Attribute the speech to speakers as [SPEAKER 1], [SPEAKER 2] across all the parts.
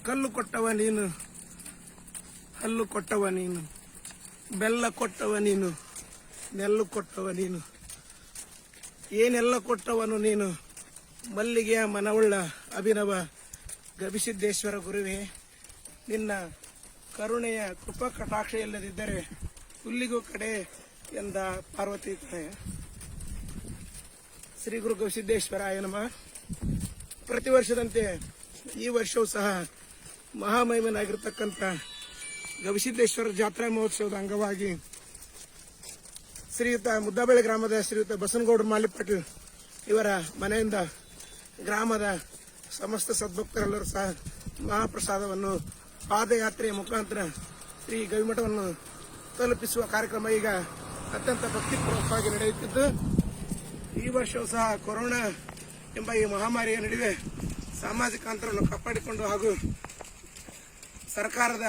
[SPEAKER 1] ಕಲ್ಲು ಕೊಟ್ಟವ ನೀನು, ಹಲ್ಲು ಕೊಟ್ಟವ ನೀನು, ಬೆಲ್ಲ ಕೊಟ್ಟವ ನೀನು, ನೆಲ್ಲು ಕೊಟ್ಟವ ನೀನು, ಏನೆಲ್ಲ ಕೊಟ್ಟವನು ನೀನು. ಮಲ್ಲಿಗೆಯ ಮನವುಳ್ಳ ಅಭಿನವ ಗವಿಸಿದ್ದೇಶ್ವರ ಗುರುವೇ, ನಿನ್ನ ಕರುಣೆಯ ಕೃಪಾ ಕಟಾಕ್ಷ ಇಲ್ಲದಿದ್ದರೆ ಹುಲ್ಲಿಗೂ ಕಡೆ ಎಂದ ಪಾರ್ವತಿ ಕಡೆ. ಶ್ರೀ ಗುರು ಗವಿಸಿದ್ದೇಶ್ವರಾಯ ನಮಃ. ಪ್ರತಿ ವರ್ಷದಂತೆ ಈ ವರ್ಷವೂ ಸಹ ಮಹಾಮಹಿಮನಾಗಿರ್ತಕ್ಕಂಥ ಗವಿಸಿದ್ದೇಶ್ವರ ಜಾತ್ರಾ ಮಹೋತ್ಸವದ ಅಂಗವಾಗಿ ಶ್ರೀಯುತ ಮುದ್ದಾಬೆಳೆ ಗ್ರಾಮದ ಶ್ರೀಯುತ ಬಸನಗೌಡ ಮಾಲಿಪಾಟೀಲ್ ಇವರ ಮನೆಯಿಂದ ಗ್ರಾಮದ ಸಮಸ್ತ ಸದ್ಭಕ್ತರೆಲ್ಲರೂ ಸಹ ಮಹಾಪ್ರಸಾದವನ್ನು ಪಾದಯಾತ್ರೆಯ ಮುಖಾಂತರ ಶ್ರೀ ಗವಿಮಠವನ್ನು ತಲುಪಿಸುವ ಕಾರ್ಯಕ್ರಮ ಈಗ ಅತ್ಯಂತ ಭಕ್ತಿಪೂರ್ವಕವಾಗಿ ನಡೆಯುತ್ತಿದ್ದು, ಈ ವರ್ಷವೂ ಸಹ ಕೊರೋನಾ ಎಂಬ ಈ ಮಹಾಮಾರಿಯ ನಡುವೆ ಸಾಮಾಜಿಕ ಅಂತರವನ್ನು ಕಾಪಾಡಿಕೊಂಡು ಹಾಗೂ ಸರ್ಕಾರದ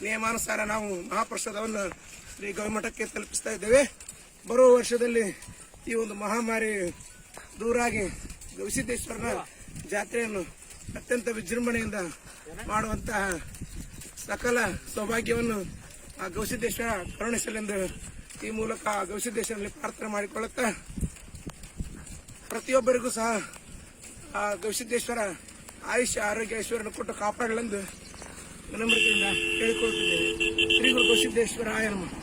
[SPEAKER 1] ನಿಯಮಾನುಸಾರ ನಾವು ಮಹಾಪ್ರಸಾದವನ್ನು ಶ್ರೀ ಗವಿಮಠಕ್ಕೆ ತಲುಪಿಸ್ತಾ ಇದ್ದೇವೆ. ಬರುವ ವರ್ಷದಲ್ಲಿ ಈ ಒಂದು ಮಹಾಮಾರಿ ದೂರಾಗಿ ಗವಿಸಿದ್ದೇಶ್ವರನ ಜಾತ್ರೆಯನ್ನು ಅತ್ಯಂತ ವಿಜೃಂಭಣೆಯಿಂದ ಮಾಡುವಂತಹ ಸಕಲ ಸೌಭಾಗ್ಯವನ್ನು ಆ ಗವಿಸಿದ್ದೇಶ್ವರ ಕರುಣಿಸಲೆಂದು ಈ ಮೂಲಕ ಗವಿಸಿದ್ದೇಶ್ವರಲ್ಲಿ ಪ್ರಾರ್ಥನೆ ಮಾಡಿಕೊಳ್ಳುತ್ತಾ, ಪ್ರತಿಯೊಬ್ಬರಿಗೂ ಸಹ ಆ ಗವಿಸಿದ್ದೇಶ್ವರ ಆಯುಷ್ಯ ಆರೋಗ್ಯ ಐಶ್ವರ್ಯವನ್ನು ಕೊಟ್ಟು ಕಾಪಾಡಲೆಂದು ವಿನಮ್ರತೆಯಿಂದ ಕೇಳಿಕೊಳ್ಳುತ್ತಿದ್ದೇವೆ. ಶ್ರೀ ಗುರು ಗವಿಸಿದ್ದೇಶ್ವರಾಯ ನಮಃ.